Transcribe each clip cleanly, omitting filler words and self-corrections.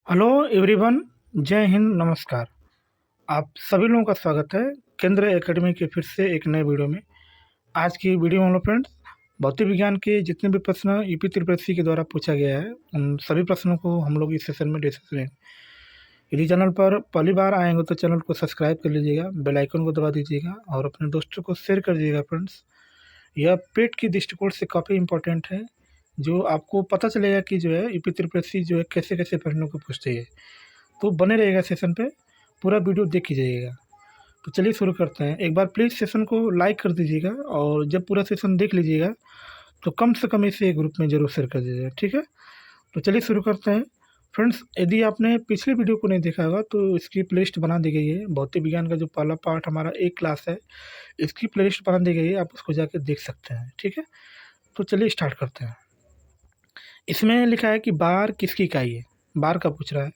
Hello everyone. जय हिंद, नमस्कार। आप सभी लोगों का स्वागत है केंद्र एकेडमी के फिर से एक नए वीडियो में। आज की वीडियो में हम लोग फ्रेंड्स भौतिक विज्ञान के जितने भी प्रश्न यूपी त्रिपक्षी के द्वारा पूछा गया है उन सभी प्रश्नों को हम लोग इस सेशन में डिस्कस करेंगे। यदि चैनल पर पहली बार आएंगे तो चैनल को सब्सक्राइब कर लीजिएगा, बेल आइकन को दबा दीजिएगा और अपने दोस्तों को शेयर कर दीजिएगा फ्रेंड्स। यह पेट की दृष्टिकोण से काफ़ी इंपॉर्टेंट है, जो आपको पता चलेगा कि जो है यूपी त्रिपक्षी जो है कैसे कैसे प्रश्नों को पूछते हैं। तो बने रहेगा सेशन पे, पूरा वीडियो देख कीजिएगा। तो चलिए शुरू करते हैं। एक बार प्लीज़ सेशन को लाइक कर दीजिएगा और जब पूरा सेशन देख लीजिएगा तो कम से कम इसे ग्रुप में ज़रूर शेयर कर दीजिएगा, ठीक है। तो चलिए शुरू करते हैं फ्रेंड्स। यदि आपने पिछले वीडियो को नहीं देखा होगा तो इसकी प्लेलिस्ट बना दी गई है। भौतिक विज्ञान का जो पहला पार्ट हमारा एक क्लास है, इसकी प्लेलिस्ट बना दी गई है, आप उसको जाके देख सकते हैं, ठीक है। तो चलिए स्टार्ट करते हैं। इसमें लिखा है कि बार किसकी इकाई है। बार का पूछ रहा है।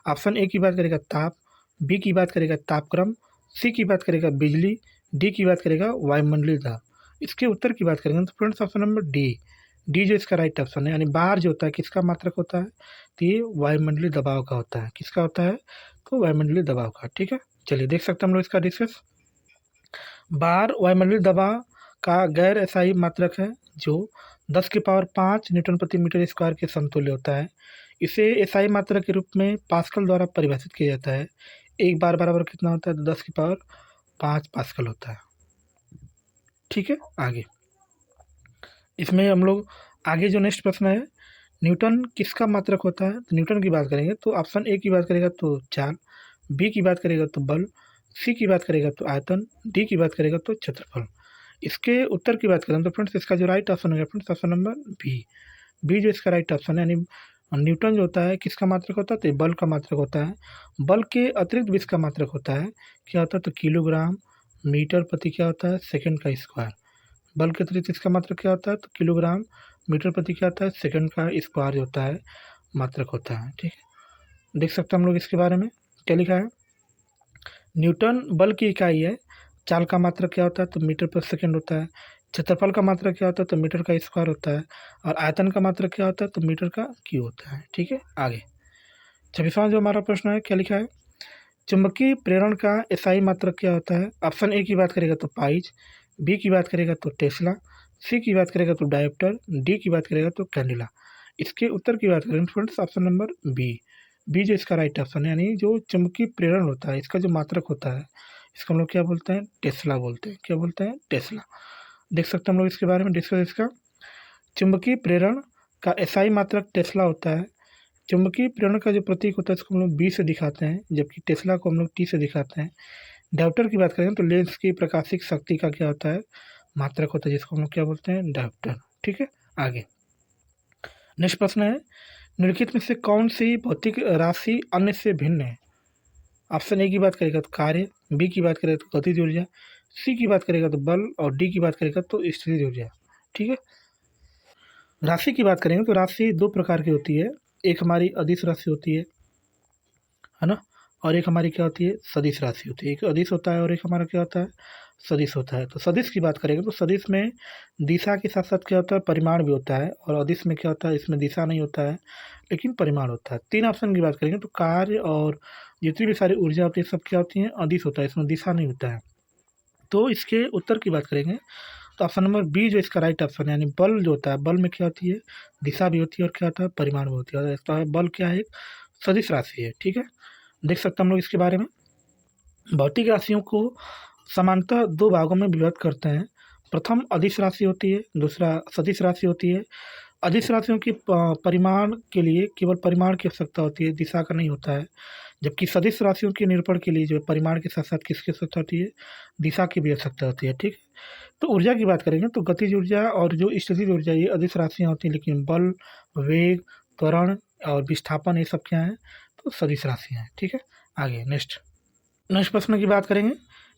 ऑप्शन ए की बात करेगा ताप, बी की बात करेगा तापक्रम, सी की बात करेगा बिजली, डी की बात करेगा वायुमंडलीय दाब। इसके उत्तर की बात करेंगे तो friends option number D, D जो इसका राइट ऑप्शन है। यानी बार जो होता है किसका मात्रक होता है, तो ये वायुमंडलीय दबाव का होता है। किसका होता है, तो वायुमंडलीय दबाव का, ठीक है। चलिए देख सकते हैं हम लोग इसका डिस्कस। बार वायुमंडलीय दबाव का गैर अस्थायी मात्रक है जो 10 की पावर 5 न्यूटन प्रति मीटर स्क्वायर के समतुल्य होता है। इसे एसआई मात्रा के रूप में पास्कल द्वारा परिभाषित किया जाता है। एक बार बराबर कितना होता है, तो 10 की पावर 5 पास्कल होता है, ठीक है। आगे इसमें हम लोग आगे जो नेक्स्ट प्रश्न है, न्यूटन किसका मात्रक होता है। तो न्यूटन की बात करेंगे तो ऑप्शन ए की बात करेगा तो चाल, बी की बात करेगा तो बल, सी की बात करेगा तो आयतन, डी की बात करेगा तो क्षेत्रफल। इसके उत्तर की बात करें तो फ्रेंड्स इसका जो राइट ऑप्शन है friends option number B, B जो इसका राइट ऑप्शन है। यानी न्यूटन जो होता है किसका मात्रक होता है, तो बल का मात्रक होता है। बल के अतिरिक्त भी इसका मात्रक होता है, क्या होता है, तो किलोग्राम मीटर प्रति क्या होता है, सेकंड का स्क्वायर। बल के अतिरिक्त इसका मात्रक क्या होता है, तो किलोग्राम मीटर प्रति क्या होता है, सेकंड का स्क्वायर जो होता है मात्रक होता है, ठीक है। देख सकते हैं हम लोग इसके बारे में क्या लिखा है। न्यूटन बल की इकाई है। चाल का मात्रक क्या होता है, तो मीटर पर सेकंड होता है। क्षेत्रफल का मात्रक क्या होता है, तो मीटर का स्क्वायर होता है। और आयतन का मात्रक क्या होता है, तो मीटर का क्यू होता है, ठीक है। आगे 26वां जो हमारा प्रश्न है क्या लिखा है। चुंबकीय प्रेरण का एसआई मात्रक क्या होता है। ऑप्शन ए की बात करेगा तो पाइज, बी की बात करेगा तो टेस्ला, सी की बात करेगा तो डायोप्टर, डी की बात करेगा तो कैंडिला। इसके उत्तर की बात करें friends option number B, B जो इसका राइट ऑप्शन है। यानी जो चुंबकीय प्रेरण होता है इसका जो मात्रक होता है इसको हम लोग क्या बोलते हैं, टेस्ला बोलते हैं। क्या बोलते हैं, टेस्ला। देख सकते हैं हम लोग इसके बारे में डिस्कस। इसका चुंबकीय प्रेरण का एसआई मात्रक टेस्ला होता है। चुंबकीय प्रेरण का जो प्रतीक होता है इसको हम लोग बी से दिखाते हैं, जबकि टेस्ला को हम लोग टी से दिखाते हैं। डायोप्टर की बात करें तो लेंस की प्रकाशिक शक्ति का क्या होता है, मात्रक होता है, जिसको हम लोग क्या बोलते हैं, डायोप्टर, ठीक है। आगे नेक्स्ट प्रश्न है, निम्नलिखित में से कौन सी भौतिक राशि अन्य से भिन्न है। ऑप्शन ए की बात करेगा तो कार्य, बी की बात करेगा तो गतिज ऊर्जा, सी की बात करेगा तो बल और डी की बात करेगा तो स्थितिज ऊर्जा, ठीक है। राशि की बात करेंगे तो राशि दो प्रकार की होती है। एक हमारी अदिश राशि होती है ना, और एक हमारी क्या होती है, सदिश राशि होती है। एक अदिश होता है और एक हमारा क्या होता है, सदिश होता है। तो सदिश की बात करेंगे तो सदिश में दिशा के साथ साथ क्या होता है, परिमाण भी होता है। और अदिश में क्या होता है, इसमें दिशा नहीं होता है लेकिन परिमाण होता है। तीन ऑप्शन की बात करेंगे तो कार्य और जितनी भी सारी ऊर्जा होती है सब क्या होती है, अदिश होता है, इसमें दिशा नहीं होता है। तो इसके उत्तर की बात करेंगे तो ऑप्शन नंबर बी जो इसका राइट ऑप्शन है। यानी बल जो होता है, बल में क्या होती है, दिशा भी होती है और क्या होता है, परिमाण भी होती है। और इसका बल क्या है, एक सदिश राशि है, ठीक है। देख सकते हैं हम लोग इसके बारे में। भौतिक राशियों को सामान्यतः दो भागों में विभक्त करते हैं। प्रथम अदिश राशि होती है, दूसरा सदिश राशि होती है। अदिश राशियों की परिमाण के लिए केवल परिमाण की आवश्यकता होती है, दिशा का नहीं होता है। जबकि सदिश राशियों के निरूपण के लिए जो है परिमाण के साथ साथ किसकी आवश्यकता होती है, दिशा की भी आवश्यकता होती है, ठीक है। तो ऊर्जा की बात करेंगे तो गतिज ऊर्जा और जो स्थितिज ऊर्जा ये अदिश राशियाँ होती हैं, लेकिन बल, वेग, त्वरण और विस्थापन ये सब क्या है, तो सदिश राशियाँ हैं, ठीक है। आगे नेक्स्ट नेक्स्ट प्रश्न की बात करेंगे,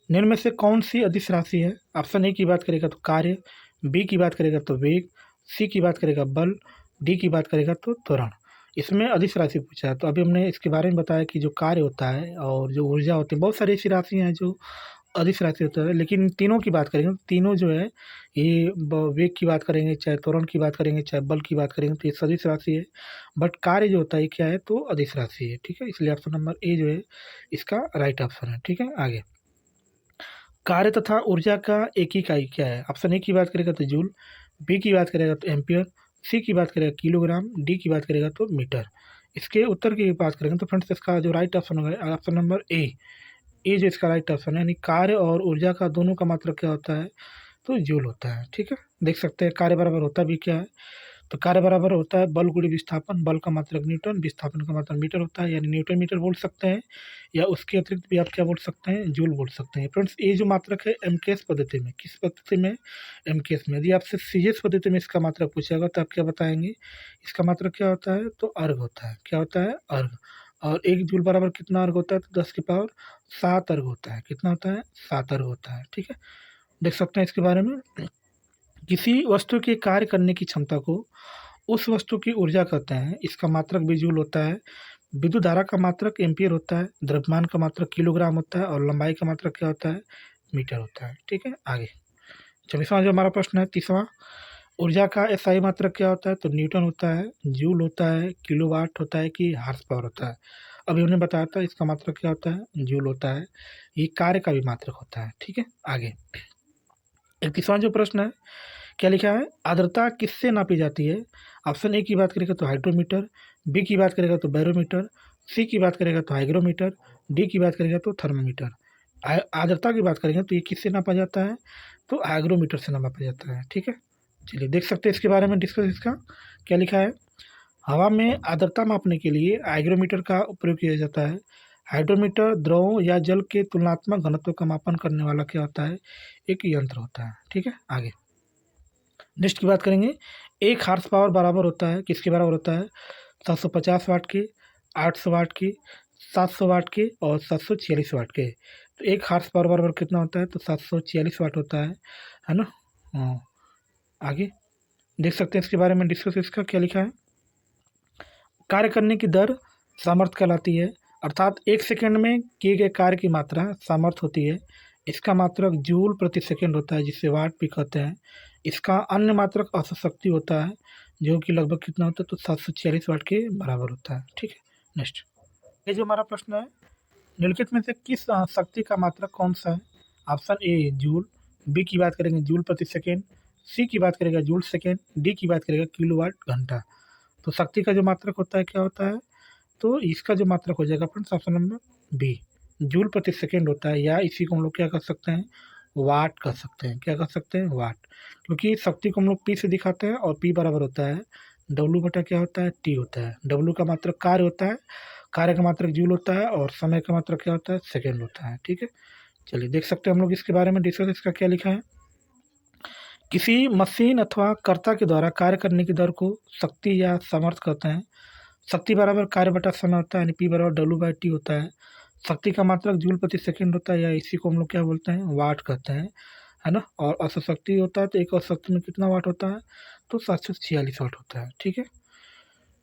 निम्न में से कौन सी अदिश राशि है। ऑप्शन ए की बात करेगा तो कार्य, बी की बात करेगा तो वेग, सी की बात करेगा बल, डी की बात करेगा तो त्वरण। इसमें अदिश राशि पूछा है तो अभी हमने इसके बारे में बताया कि जो कार्य होता है और जो ऊर्जा होती है, बहुत सारी ऐसी राशियाँ हैं जो अदिश राशि होता है। लेकिन तीनों की बात करेंगे तो तीनों जो है ये वेग की बात करेंगे, चाहे त्वरण की बात करेंगे, चाहे बल की बात करेंगे, तो ये सदिश राशि है। बट कार्य जो होता है क्या है, तो अदिश राशि है। ठीक है, इसलिए ऑप्शन नंबर ए जो है इसका राइट ऑप्शन है। ठीक है, आगे कार्य तथा ऊर्जा का एक ही इकाई क्या है? ऑप्शन ए की बात करेगा तो जूल, बी की बात करेगा तो एम्पियर, सी की बात करेगा किलोग्राम, डी की बात करेगा तो मीटर। इसके उत्तर की बात करेंगे तो फ्रेंड्स इसका जो राइट ऑप्शन होगा ऑप्शन नंबर ए। ए जो इसका राइट ऑप्शन है, यानी कार्य और ऊर्जा का दोनों का मात्रक क्या होता है, तो जूल होता है। ठीक है, देख सकते हैं कार्य बराबर होता भी क्या है, तो कार्य बराबर होता है बल गुणित विस्थापन, बल का मात्रक न्यूटन, विस्थापन का मात्रक मीटर होता है, यानी न्यूटन मीटर बोल सकते हैं, या उसके अतिरिक्त भी आप क्या बोल सकते हैं, जूल बोल सकते हैं। फ्रेंड्स ये जो मात्रक है एमकेएस पद्धति में, किस पद्धति में, एमकेएस में। यदि आपसे सीजीएस पद्धति में इसका मात्रक पूछेगा तो आप क्या बताएंगे, इसका मात्रक क्या होता है, तो अर्घ होता है। क्या होता है, अर्घ। और 1 जूल बराबर कितना अर्घ होता है, तो 10 की पावर 7 अर्घ होता है। कितना होता है, 7 अर्घ होता है। ठीक है, देख सकते हैं इसके बारे में। किसी वस्तु के कार्य करने की क्षमता को उस वस्तु की ऊर्जा कहते हैं। इसका मात्रक भी जूल होता है। विद्युत धारा का मात्रक एम्पियर होता है। द्रव्यमान का मात्रक किलोग्राम होता है। और लंबाई का मात्रक क्या होता है, मीटर होता है। ठीक है, आगे 24वां जो हमारा प्रश्न है, 30वां, ऊर्जा का एसआई मात्रक क्या होता है, तो न्यूटन होता है, जूल होता है, किलोवाट होता है कि हार्स पावर होता है। अभी उन्हें बताया था इसका मात्रक क्या होता है, जूल होता है। ये कार्य का भी मात्रक होता है। ठीक है, आगे 31वां जो प्रश्न है, क्या लिखा है, आर्द्रता किससे नापी जाती है? ऑप्शन ए की बात करेगा तो हाइड्रोमीटर, बी की बात करेगा तो बैरोमीटर, सी की बात करेगा तो हाइग्रोमीटर, डी की बात करेगा तो थर्मोमीटर। आर्द्रता की बात करेंगे तो ये किससे नापा जाता है, तो हाइग्रोमीटर से नापा जाता है। ठीक है, चलिए देख सकते हैं इसके बारे में डिस्कस। इसका क्या लिखा है, हवा में आर्द्रता मापने के लिए हाइग्रोमीटर का उपयोग किया जाता है। हाइड्रोमीटर द्रवों या जल के तुलनात्मक घनत्व का मापन करने वाला क्या होता है, एक यंत्र होता है। ठीक है, आगे नेक्स्ट की बात करेंगे। 1 हार्स पावर बराबर होता है, किसके बराबर होता है, 750 वाट के, 800 वाट के, 700 वाट के और 746 वाट के। तो 1 हार्स पावर बराबर कितना होता है, तो 746 वाट होता है ना। हाँ, आगे देख सकते हैं इसके बारे में डिस्कस। इसका क्या लिखा है, कार्य करने की दर सामर्थ्य कहलाती है। अर्थात 1 सेकंड में किए गए कार्य की मात्रा सामर्थ्य होती है। इसका मात्रक जूल प्रति सेकंड होता है, जिसे वाट भी कहते हैं। इसका अन्य मात्रक औसत शक्ति होता है, जो कि लगभग कितना होता है, तो 746 वाट के बराबर होता है। ठीक है, नेक्स्ट ये जो हमारा प्रश्न है, निम्नलिखित में से किस शक्ति का मात्रक कौन सा है? ऑप्शन ए जूल, बी की बात करेंगे जूल प्रति सेकेंड, सी की बात करेगा जूल सेकेंड, डी की बात करेगा किलोवाट घंटा। तो शक्ति का जो मात्रक होता है क्या होता है, तो इसका जो मात्रक हो जाएगा friends option number B, joule प्रति सेकेंड होता है, या इसी को हम लोग क्या कर सकते हैं, वाट कर सकते हैं। क्या कर सकते हैं, वाट। क्योंकि शक्ति को हम लोग पी से दिखाते हैं और पी बराबर होता है डब्लू बटा क्या होता है, टी होता है। डब्लू का मात्रक कार्य होता है, कार्य का मात्रक जूल होता है, और समय का मात्रक क्या होता है, सेकेंड होता है। ठीक है, चलिए देख सकते हैं हम लोग इसके बारे में डिस्कस। इसका क्या लिखा है, किसी मशीन अथवा कर्ता के द्वारा कार्य करने की दर को शक्ति या सामर्थ्य कहते हैं। शक्ति बराबर कार्य बटा समय होता है, यानी पी बराबर डब्लू बाई टी होता है। शक्ति का मात्रक जूल प्रति सेकंड होता है, या इसी को हम लोग क्या बोलते हैं, वाट कहते हैं, है ना। और औसत शक्ति होता है, तो एक औसत शक्ति में कितना वाट होता है, तो 746 वाट होता है। ठीक है,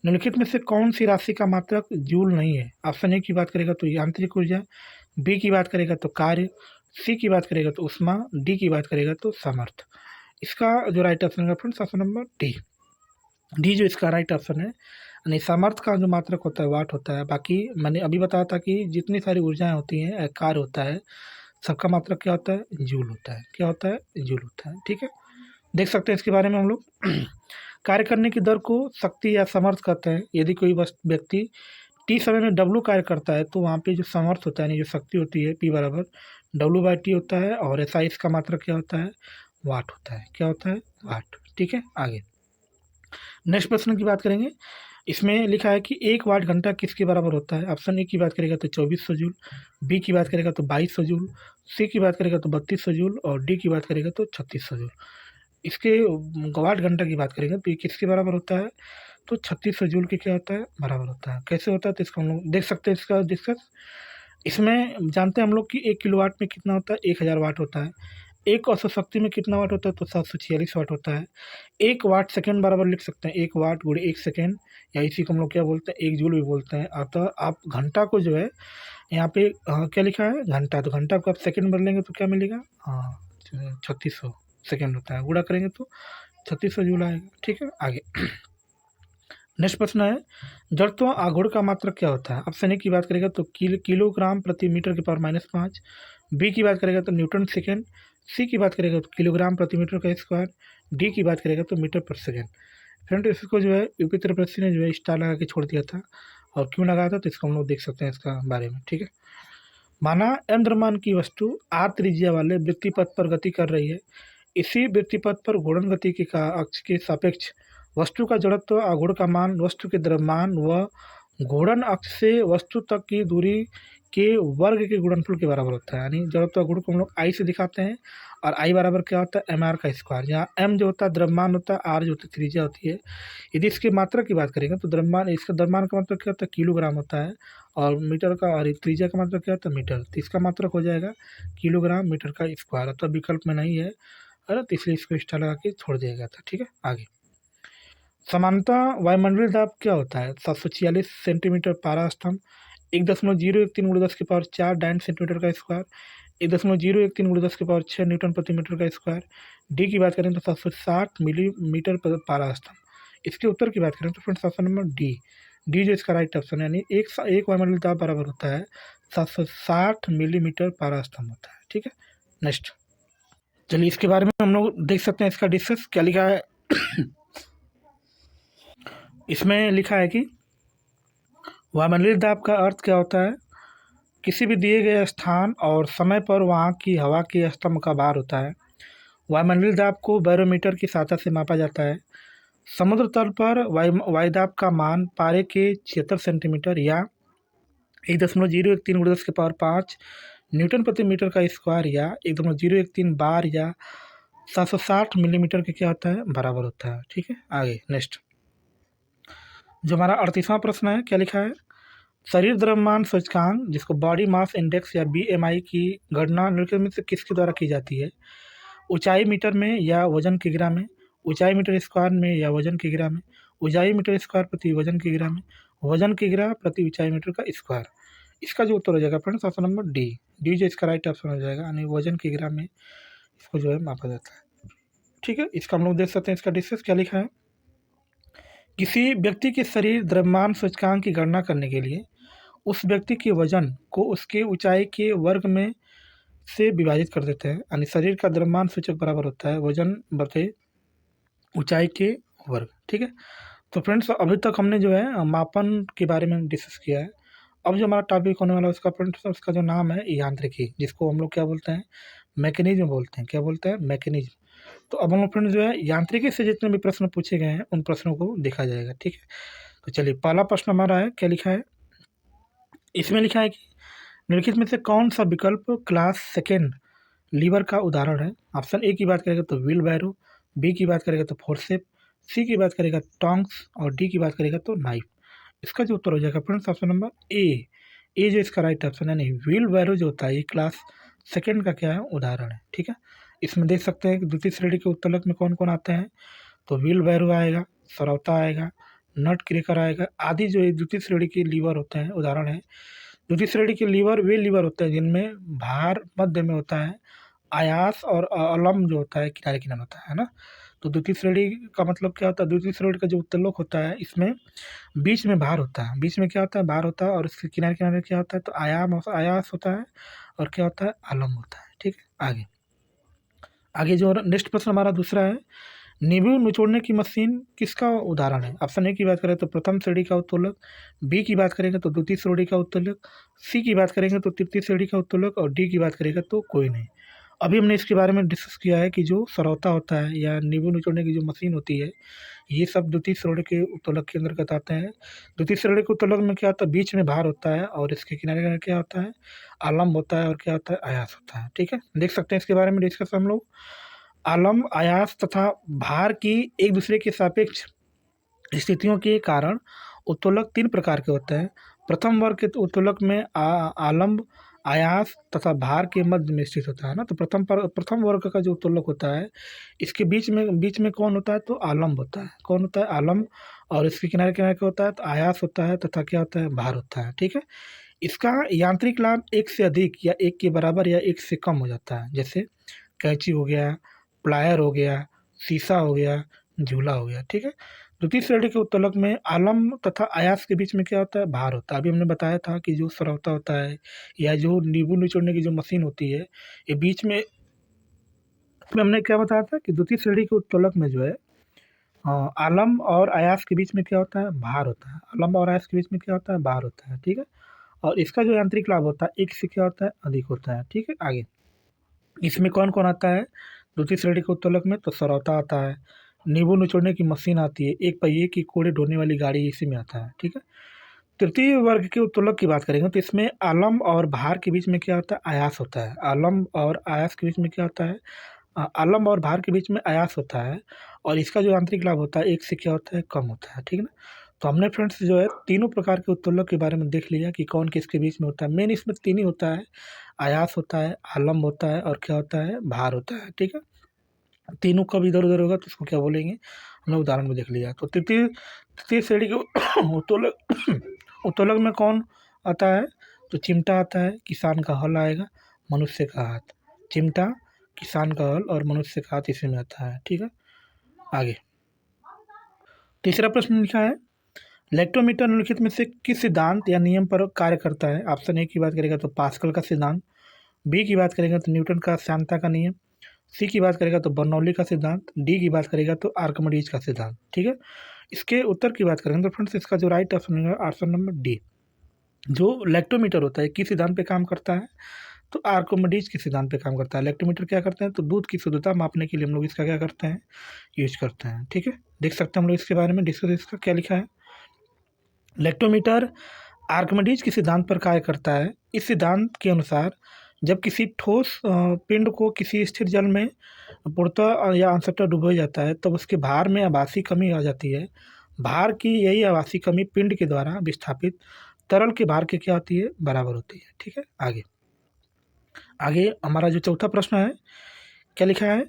निम्नलिखित में से कौन सी राशि का मात्रक जूल नहीं है? ऑप्शन ए की बात करेगा तो यांत्रिक ऊर्जा, बी की बात करेगा तो कार्य, सी की बात करेगा तो उष्मा, डी की बात करेगा तो सामर्थ्य। इसका जो राइट ऑप्शन है friends option number D. D जो इसका राइट ऑप्शन है, यानी सामर्थ्य का जो मात्रक होता है वाट होता है। बाकी मैंने अभी बताया था कि जितनी सारी ऊर्जाएं होती हैं, कार्य होता है, सबका मात्रक क्या होता है, जूल होता है। क्या होता है, जूल होता है। ठीक है, देख सकते हैं इसके बारे में हम लोग। कार्य करने की दर को शक्ति या सामर्थ्य कहते हैं। यदि कोई व्यक्ति टी समय में डब्लू कार्य करता है, तो वहाँ पे जो सामर्थ्य होता है, यानी जो शक्ति होती है, पी बराबर डब्लू बाई टी होता है, और ऐसा इसका मात्रक क्या होता है, वाट होता है। क्या होता है, वाट। ठीक है, आगे नेक्स्ट प्रश्न की बात करेंगे। इसमें लिखा है कि 1 वाट घंटा किसके बराबर होता है? ऑप्शन ए की बात करेगा तो 2400 जूल, बी की बात करेगा तो 2200 जूल, सी की बात करेगा तो 3200 जूल, और डी की बात करेगा तो 3600 जूल। इसके वाट घंटा की बात करेंगे तो ये किसके बराबर होता है, तो 3600 जूल के क्या होता है, बराबर होता है। कैसे होता है, तो इसको हम लोग देख सकते हैं इसका डिस्कस। इसमें जानते हैं हम लोग कि 1 किलोवाट में कितना होता है, 1000 वाट होता है। एक औसत शक्ति में कितना वाट होता है, तो 746 वाट होता है। 1 वाट सेकंड बराबर लिख सकते हैं, 1 वाट गुणे 1 सेकंड, या इसी को हम लोग क्या बोलते हैं, 1 जूल भी बोलते हैं। अतः आप घंटा को जो है यहाँ पे क्या लिखा है, घंटा, तो घंटा को आप सेकंड बदलेंगे तो क्या मिलेगा, 3600 सेकंड होता है, गुणा करेंगे तो 3600 जूल आएगा। ठीक है, आगे नेक्स्ट प्रश्न है, जड़त्व आघूर्ण का मात्रक क्या होता है। ऑप्शन ए की बात करेगा तो किलोग्राम प्रति मीटर के पावर -5, बी की बात करेगा तो न्यूटन सेकेंड, सी की बात करेगा तो किलोग्राम प्रति मीटर का स्क्वायर, डी की बात करेगा तो मीटर पर सेकेंड। फ्रेंड इसको जो है यूपी त्रिपक्षी ने जो है स्टार लगा के छोड़ दिया था, और क्यों लगाया था तो इसको हम लोग देख सकते हैं इसका बारे में। ठीक है, माना एम द्रव्यमान की वस्तु आर त्रिज्या वाले वृत्तिपथ पर गति कर रही है। इसी वृत्तिपथ पर घूर्णन गति के का अक्ष के सापेक्ष वस्तु का जड़त्व आघूर्ण का मान वस्तु के द्रव्यमान व घूर्णन अक्ष से वस्तु तक की दूरी के वर्ग के गुणनफल के बराबर होता है। यानी जड़त्व आघूर्ण को हम लोग आई से दिखाते हैं, और आई बराबर क्या होता है, एम आर का स्क्वायर, जहाँ एम जो होता है द्रव्यमान होता है, आर जो होती है त्रिज्या होती है। यदि इसके मात्रा की बात करेंगे तो द्रव्यमान, इसका द्रव्यमान का मतलब क्या होता है, किलोग्राम होता है, और मीटर का और त्रिज्या का मतलब क्या होता है, मीटर, तो इसका मात्रक हो जाएगा किलोग्राम मीटर का स्क्वायर, तो विकल्प में नहीं है, है ना, तो इसलिए इसको स्टार लगा के छोड़ दिया गया था। ठीक है, आगे समानता वायुमंडलीय दाब क्या होता है, 746 सेंटीमीटर पारा स्तंभ, 1.013 × 10⁴ डायन सेंटीमीटर का स्क्वायर, 1.013 × 10⁶ न्यूटन प्रति मीटर का स्क्वायर। डी की बात करें तो 760 मिलीमीटर पारा स्तंभ। इसके उत्तर की बात करें तो फ्रेंड्स ऑप्शन नंबर डी जो इसका राइट ऑप्शन है, यानी एक वायुमंडलीय दाब बराबर होता है 760 मिलीमीटर पारा स्तंभ होता है। ठीक है, नेक्स्ट चलिए इसके बारे में हम लोग देख सकते हैं, इसका डिस्कस क्या लिखा है। इसमें लिखा है कि वायुमंडलीय दाब का अर्थ क्या होता है, किसी भी दिए गए स्थान और समय पर वहाँ की हवा के स्तंभ का भार होता है। वायुमंडलीय दाब को बैरोमीटर की सहायता से मापा जाता है। समुद्र तल पर वायुदाब का मान पारे के 76 सेंटीमीटर या 1.013 × 10⁵ न्यूटन प्रति मीटर का स्क्वायर या 1.013 बार या 760 मिलीमीटर के क्या होता है, बराबर होता है। ठीक है, आगे नेक्स्ट जो हमारा 38वां प्रश्न है, क्या लिखा है, शरीर द्रव्यमान सूचकांक जिसको बॉडी मास इंडेक्स या बीएमआई की गणना निम्नलिखित में से किसके द्वारा की जाती है। ऊंचाई मीटर में या वजन किग्रा में, ऊंचाई मीटर स्क्वायर में या वजन किग्रा में, ऊंचाई मीटर स्क्वायर प्रति वजन किग्रा में, वजन किग्रा प्रति ऊंचाई मीटर का स्क्वायर। इसका जो उत्तर हो जाएगा फ्रेंड्स ऑप्शन नंबर डी जो इसका राइट ऑप्शन हो जाएगा, यानी वजन किग्रा में इसको जो है मापा जाता है। ठीक है, इसका हम लोग देख सकते हैं, इसका डिस्कस क्या लिखा है, किसी व्यक्ति के शरीर द्रव्यमान सूचकांक की गणना करने के लिए उस व्यक्ति के वजन को उसके ऊंचाई के वर्ग में से विभाजित कर देते हैं, यानी शरीर का द्रव्यमान सूचक बराबर होता है वजन बटे ऊंचाई के वर्ग। ठीक है, तो फ्रेंड्स अभी तक हमने जो है मापन के बारे में डिस्कस किया है। अब जो हमारा टॉपिक होने वाला है उसका फ्रेंड्स, उसका जो नाम है यांत्रिकी, जिसको हम लोग क्या बोलते हैं, मैकेनिज्म बोलते हैं। क्या बोलते हैं, मैकेनिज्म। तो अब हम लोग फ्रेंड्स जो है यांत्रिकी से जितने भी प्रश्न पूछे गए हैं उन प्रश्नों को देखा जाएगा। ठीक है, तो चलिए पहला प्रश्न हमारा है, क्या लिखा है, इसमें लिखा है कि निम्नलिखित में से कौन सा विकल्प क्लास सेकेंड लीवर का उदाहरण है। ऑप्शन ए की बात करेगा तो व्हील बैरो, बी की बात करेगा तो फोर्सेप, सी की बात करेगा टोंग्स, और डी की बात करेगा तो नाइफ। इसका जो उत्तर हो जाएगा फ्रेंड्स ऑप्शन नंबर ए जो इसका राइट ऑप्शन है। नहीं, व्हील बैरो जो होता है ये क्लास सेकेंड का क्या है, उदाहरण है। ठीक है, इसमें देख सकते हैं कि द्वितीय श्रेणी के उत्तोलक में कौन कौन आते हैं, तो व्हील बैरो आएगा, सरौता आएगा, नट क्रेकर आएगा, आदि जो द्वितीय श्रेणी के लीवर होते हैं उदाहरण है। द्वितीय श्रेणी के लीवर वे लीवर होते हैं जिनमें भार मध्य में होता है, आयास और अलम जो होता है किनारे किनारे होता है ना। तो द्वितीय श्रेणी का मतलब क्या होता है, द्वितीय श्रेणी का जो उत्तोलक होता है इसमें बीच में भार होता है, बीच में क्या होता है, भार होता है, और इसके किनारे किनारे क्या होता है, तो आयास होता है, और क्या होता है, अलम होता है। ठीक है, आगे जो नेक्स्ट प्रश्न हमारा दूसरा है, नींबू निचोड़ने की मशीन किसका उदाहरण है। ऑप्शन ए की बात करें तो प्रथम श्रेणी का उत्तोलक, बी की बात करेंगे तो द्वितीय श्रेणी का उत्तोलक, सी की बात करेंगे तो तृतीय श्रेणी का उत्तोलक, और डी की बात करेगा तो कोई नहीं। अभी हमने इसके बारे में डिस्कस किया है कि जो सरौता होता है या नींबू निचोड़ने की जो मशीन होती है ये सब द्वितीय श्रेणी के उत्तोलक के अंतर्गत आते हैं। द्वितीय श्रेणी के उत्तोलक में क्या होता है, बीच में भार होता है, और इसके किनारे किनारे क्या होता है, आलम होता है, और क्या होता है, आयास होता है। ठीक है, देख सकते हैं इसके बारे में डिस्कस हम लोग। आलम, आयास तथा भार की एक दूसरे के सापेक्ष स्थितियों के कारण उत्तोलक तीन प्रकार के होते हैं। प्रथम वर्ग के उत्तोलक में आलम्ब आयास तथा भार के मध्य में स्थित होता है ना। तो प्रथम वर्ग का जो उत्तोलक होता है, इसके बीच में कौन होता है? तो आलम्ब होता है। कौन होता है? आलम्ब। और इसके किनारे किनारे क्या होता है? तो आयास होता है तथा क्या होता है? भार होता है। ठीक है। इसका यांत्रिक लाभ एक से अधिक या एक के बराबर या एक से कम हो जाता है, जैसे कैंची हो गया, प्लायर हो गया, शीशा हो गया, झूला हो गया। ठीक है। द्वितीय श्रेणी के उत्तोलक में आलम्ब तथा आयास के बीच में क्या होता है? भार होता है। अभी हमने बताया था कि जो सरौता होता है या जो नींबू निचोड़ने की जो मशीन होती है, ये बीच में हमने क्या बताया था कि द्वितीय श्रेणी के उत्तोलक में जो है आलम्ब और आयास के बीच में क्या होता है? भार होता है। आलम्ब और आयास के बीच में क्या होता है? भार होता है। ठीक है। और इसका जो यांत्रिक लाभ होता है, एक से क्या होता है? अधिक होता है। ठीक है। आगे इसमें कौन कौन आता है द्वितीय श्रेणी के उत्तोलक में? तो सरौता आता है, नींबू निचोड़ने की मशीन आती है, एक पहिए की कोड़े ढोने वाली गाड़ी इसी में आता है। ठीक है। तृतीय वर्ग के उत्तोलक की बात करेंगे तो इसमें आलम्ब और भार के बीच में क्या होता है? आयास होता है। आलम्ब और आयास के बीच में क्या होता है? आलम्ब और भार के बीच में आयास होता है। और इसका जो आंतरिक लाभ होता है, एक से क्या होता है? कम होता है। ठीक है ना। तो हमने फ्रेंड्स जो है तीनों प्रकार के उत्तोलक के बारे में देख लिया कि कौन किसके बीच में होता है। मेन इसमें तीन ही होता है, आयास होता है, आलम्ब होता है और क्या होता है? भार होता है। ठीक है। तीनों कब इधर उधर होगा तो उसको क्या बोलेंगे, हमने उदाहरण में देख लिया। तो तृतीय तृतीय श्रेणी के उत्तोलक उत्तोलक में कौन आता है? तो चिमटा आता है, किसान का हल आएगा, मनुष्य का हाथ। चिमटा, किसान का हल और मनुष्य का हाथ इसी में आता है। ठीक है। आगे तीसरा प्रश्न लिखा है, इलेक्ट्रोमीटर निम्नलिखित में से किस सिद्धांत या नियम पर कार्य करता है? ऑप्शन ए की बात करेगा तो पास्कल का सिद्धांत, बी की बात करेगा तो न्यूटन का श्यानता का नियम, सी की बात करेगा तो बर्नौली का सिद्धांत, डी की बात करेगा तो आर्किमिडीज का सिद्धांत। ठीक है। इसके उत्तर की बात करेंगे तो फ्रेंड्स इसका जो राइट ऑप्शन है ऑप्शन नंबर डी। जो इलेक्ट्रोमीटर होता है किस सिद्धांत पे काम करता है? तो आर्किमिडीज के सिद्धांत पे काम करता है। इलेक्ट्रोमीटर क्या करते हैं? तो दूध की शुद्धता मापने के लिए हम लोग इसका क्या करते हैं? यूज करते हैं। ठीक है। देख सकते हैं हम लोग इसके बारे में डिस्कस, इसका क्या लिखा है। इलेक्ट्रोमीटर आर्किमिडीज के सिद्धांत पर कार्य करता है। इस सिद्धांत के अनुसार जब किसी ठोस पिंड को किसी स्थिर जल में पूर्णतः या अंशतः डुबोया जाता है तब उसके भार में आभासी कमी आ जाती है। भार की यही आभासी कमी पिंड के द्वारा विस्थापित तरल के भार के क्या होती है? बराबर होती है। ठीक है। आगे आगे हमारा जो चौथा प्रश्न है, क्या लिखा है?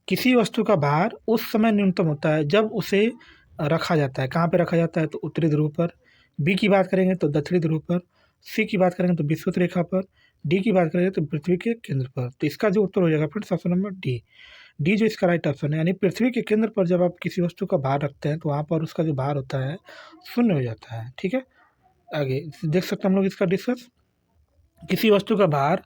किसी वस्तु का भार उस समय न्यूनतम होता है जब उसे रखा जाता है। कहाँ पे रखा जाता है? तो उत्तरी ध्रुव पर। बी की बात करेंगे तो दक्षिणी ध्रुव पर। सी की बात करेंगे तो विषुवत रेखा पर। डी की बात करेंगे तो पृथ्वी के केंद्र पर। तो इसका जो उत्तर हो जाएगा friends option number D. D जो इसका राइट ऑप्शन है, यानी पृथ्वी के केंद्र पर जब आप किसी वस्तु का भार रखते हैं तो वहाँ पर उसका जो भार होता है शून्य हो जाता है। ठीक है। आगे देख सकते हैं हम लोग इसका डिस्कस। किसी वस्तु का भार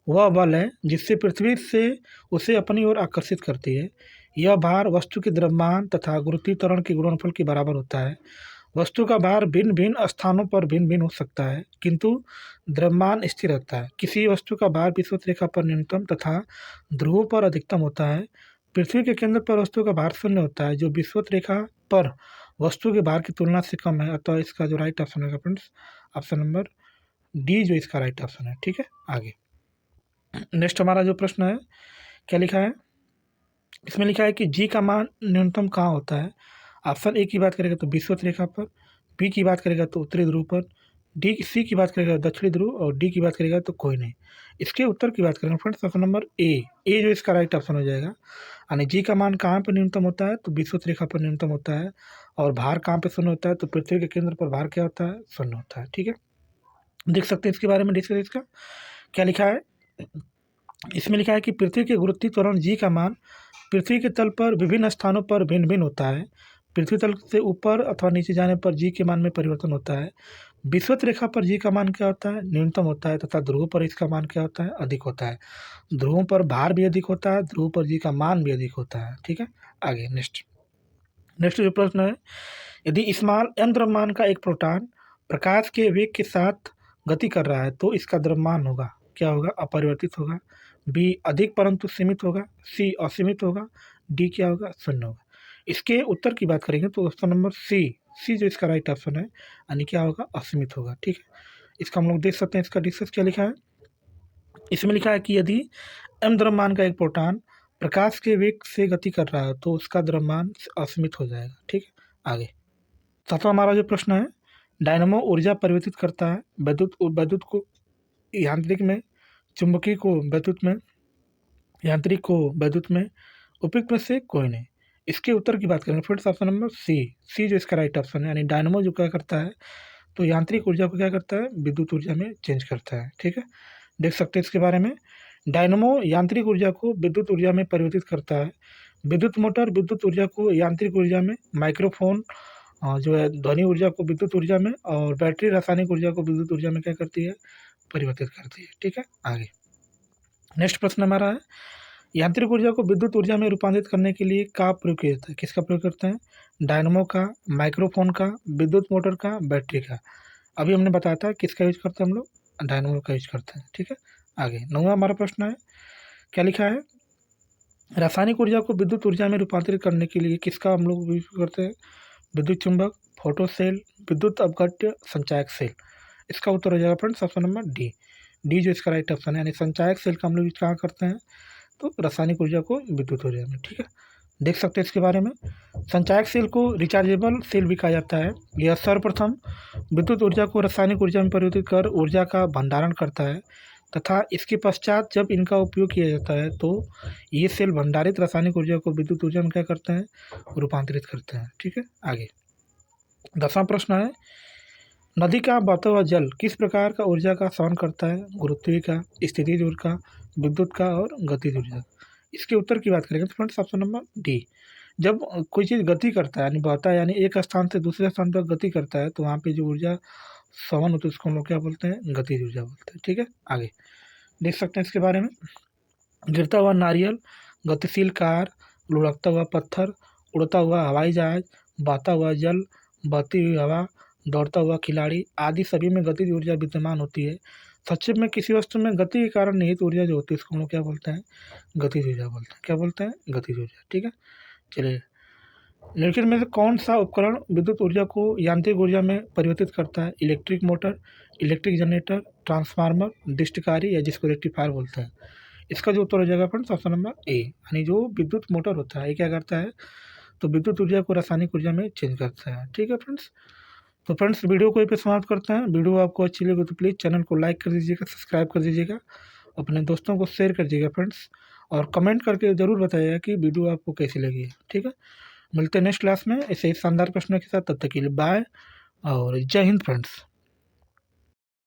वह बल है जिससे पृथ्वी से उसे अपनी ओर आकर्षित करती है। यह भार वस्तु के द्रव्यमान तथा गुरुत्वीय त्वरण के गुणनफल के बराबर होता है। वस्तु का भार भिन्न भिन्न स्थानों पर भिन्न भिन्न हो सकता है किंतु द्रव्यमान स्थिर रहता है। किसी वस्तु का भार विषुवत रेखा पर न्यूनतम तथा ध्रुव पर अधिकतम होता है। पृथ्वी के केंद्र पर वस्तु का भार शून्य होता है जो विषुवत रेखा पर वस्तु के भार की तुलना से कम है। अतः इसका जो राइट ऑप्शन है फ्रेंड्स ऑप्शन नंबर डी जो इसका राइट ऑप्शन है। ठीक है। आगे नेक्स्ट हमारा जो प्रश्न है, क्या लिखा है? इसमें लिखा है कि जी का मान न्यूनतम कहाँ होता है? ऑप्शन ए की बात करेगा तो विषुवत रेखा पर, बी की बात करेगा तो उत्तरी ध्रुव पर, सी की बात करेगा दक्षिणी ध्रुव और डी की बात करेगा तो कोई नहीं। इसके उत्तर की बात करेंगे फ्रेंड्स ऑप्शन नंबर ए जो इसका राइट ऑप्शन हो जाएगा। यानी जी का मान कहाँ पर न्यूनतम होता है? तो विषुवत रेखा पर न्यूनतम होता है। और भार कहाँ पे शून्य होता है? तो पृथ्वी के केंद्र पर भार क्या होता है? शून्य होता है। ठीक है। देख सकते हैं इसके बारे में डिस्कस, इसका क्या लिखा है। इसमें लिखा है कि पृथ्वी के गुरुत्वीय त्वरण जी का मान पृथ्वी के तल पर विभिन्न स्थानों पर भिन्न भिन्न होता है। पृथ्वी तल से ऊपर अथवा नीचे जाने पर जी के मान में परिवर्तन होता है। विषुवत रेखा पर जी का मान क्या होता है? न्यूनतम होता है तथा ध्रुव पर इसका मान क्या होता है? अधिक होता है। ध्रुवों पर भार भी अधिक होता है, ध्रुव पर जी का मान भी अधिक होता है। ठीक है। आगे नेक्स्ट जो प्रश्न है, यदि स्मॉल m द्रव्यमान का एक प्रोटॉन प्रकाश के वेग के साथ गति कर रहा है तो इसका द्रव्यमान होगा क्या होगा? अपरिवर्तित होगा। बी अधिक परंतु सीमित होगा। सी असीमित होगा। डी क्या होगा? शून्य होगा। इसके उत्तर की बात करेंगे तो ऑप्शन नंबर सी जो इसका राइट ऑप्शन है, यानी क्या होगा? असीमित होगा। ठीक है। इसका हम लोग देख सकते हैं, इसका डिस्कस क्या लिखा है। इसमें लिखा है कि यदि m द्रव्यमान का एक प्रोटॉन प्रकाश के वेग से गति कर रहा है तो उसका द्रव्यमान असीमित हो जाएगा। ठीक है। आगे सातवां हमारा जो प्रश्न है, डायनामो ऊर्जा परिवर्तित करता है, विद्युत को यांत्रिक में चुंबकीय को वैद्युत में, यांत्रिक को वैद्युत में, उपयुक्त में से कोई नहीं। इसके उत्तर की बात करेंगे फ्रेंड्स, ऑप्शन नंबर सी जो इसका राइट ऑप्शन है। यानी डायनमो जो क्या करता है, तो यांत्रिक ऊर्जा को क्या करता है, विद्युत ऊर्जा में चेंज करता है। ठीक है, देख सकते हैं इसके बारे में। डायनमो यांत्रिक ऊर्जा को विद्युत ऊर्जा में परिवर्तित करता है। विद्युत मोटर विद्युत ऊर्जा को यांत्रिक ऊर्जा में, माइक्रोफोन जो है ध्वनि ऊर्जा को विद्युत ऊर्जा में, और बैटरी रासायनिक ऊर्जा को विद्युत ऊर्जा में क्या करती है, परिवर्तित करती है। ठीक है, आगे नेक्स्ट प्रश्न हमारा है, यांत्रिक ऊर्जा को विद्युत ऊर्जा में रूपांतरित करने के लिए का प्रयोग किया जाता है, किसका प्रयोग करते हैं, डायनमो का, माइक्रोफोन का, विद्युत मोटर का, बैटरी का। अभी हमने बताया था किसका यूज करते हैं हम लोग, डायनमो का यूज करते हैं। ठीक है, आगे 9वां हमारा प्रश्न है, क्या लिखा है, रासायनिक ऊर्जा को विद्युत ऊर्जा में रूपांतरित करने के लिए किसका हम लोग यूज करते हैं, विद्युत चुंबक, फोटो सेल, विद्युत अपघट्य, संचायक सेल। इसका उत्तर हो जाएगा फ्रेंड्स ऑप्शन नंबर डी जो इसका राइट ऑप्शन है। यानी संचायक सेल का हम लोग यूज कहाँ करते हैं, तो रासायनिक ऊर्जा को विद्युत ऊर्जा में। ठीक है, देख सकते हैं इसके बारे में। संचायक सेल को रिचार्जेबल सेल भी कहा जाता है। यह सर्वप्रथम विद्युत ऊर्जा को रासायनिक ऊर्जा में परिवर्तित कर ऊर्जा का भंडारण करता है, तथा इसके पश्चात जब इनका उपयोग किया जाता है तो ये सेल भंडारित रासायनिक ऊर्जा को विद्युत ऊर्जा में क्या करते हैं, रूपांतरित करते हैं। ठीक है, आगे 10वां प्रश्न है, नदी का बहता हुआ जल किस प्रकार का ऊर्जा का सहन करता है, गुरुत्वीय का, स्थितिज ऊर्जा, विद्युत का और गतिज ऊर्जा। इसके उत्तर की बात करेंगे तो फ्रेंड्स ऑप्शन नंबर डी। जब कोई चीज़ गति करता है यानी बहता है, यानी एक स्थान से दूसरे स्थान पर गति करता है, तो वहाँ पे जो ऊर्जा सहन होती है उसको हम लोग क्या बोलते हैं, गतिज ऊर्जा बोलते हैं। ठीक है, आगे देख सकते हैं इसके बारे में। गिरता हुआ नारियल, गतिशील कार, लुढ़कता हुआ पत्थर, उड़ता हुआ हवाई जहाज, बहता हुआ जल, बहती हुई हवा, दौड़ता हुआ खिलाड़ी आदि सभी में गतिज ऊर्जा विद्यमान होती है। संक्षेप में किसी वस्तु में गति के कारण निहित ऊर्जा जो होती है उसको हम लोग क्या बोलते हैं, गतिज ऊर्जा बोलते हैं। क्या बोलते हैं, गतिज ऊर्जा। ठीक है, चलिए निम्नलिखित में से कौन सा उपकरण विद्युत ऊर्जा को यांत्रिक ऊर्जा में परिवर्तित करता है, electric motor, electric generator, transformer, डिस्टकारी या जिसको रेक्टिफायर बोलते हैं। इसका जो उत्तर हो जाएगा फ्रेंड्स ऑप्शन नंबर ए। यानी जो विद्युत मोटर होता है ये क्या करता है, तो विद्युत ऊर्जा को रासायनिक ऊर्जा में चेंज करता है। ठीक है फ्रेंड्स, तो फ्रेंड्स वीडियो को यहीं पे समाप्त करते हैं। वीडियो आपको अच्छी लगी तो प्लीज़ चैनल को लाइक कर दीजिएगा, सब्सक्राइब कर दीजिएगा, अपने दोस्तों को शेयर कर दीजिएगा फ्रेंड्स, और कमेंट करके ज़रूर बताइएगा कि वीडियो आपको कैसी लगी है। ठीक है, मिलते हैं नेक्स्ट क्लास में ऐसे ही शानदार प्रश्नों के साथ। तब तक के लिए बाय और जय हिंद फ्रेंड्स।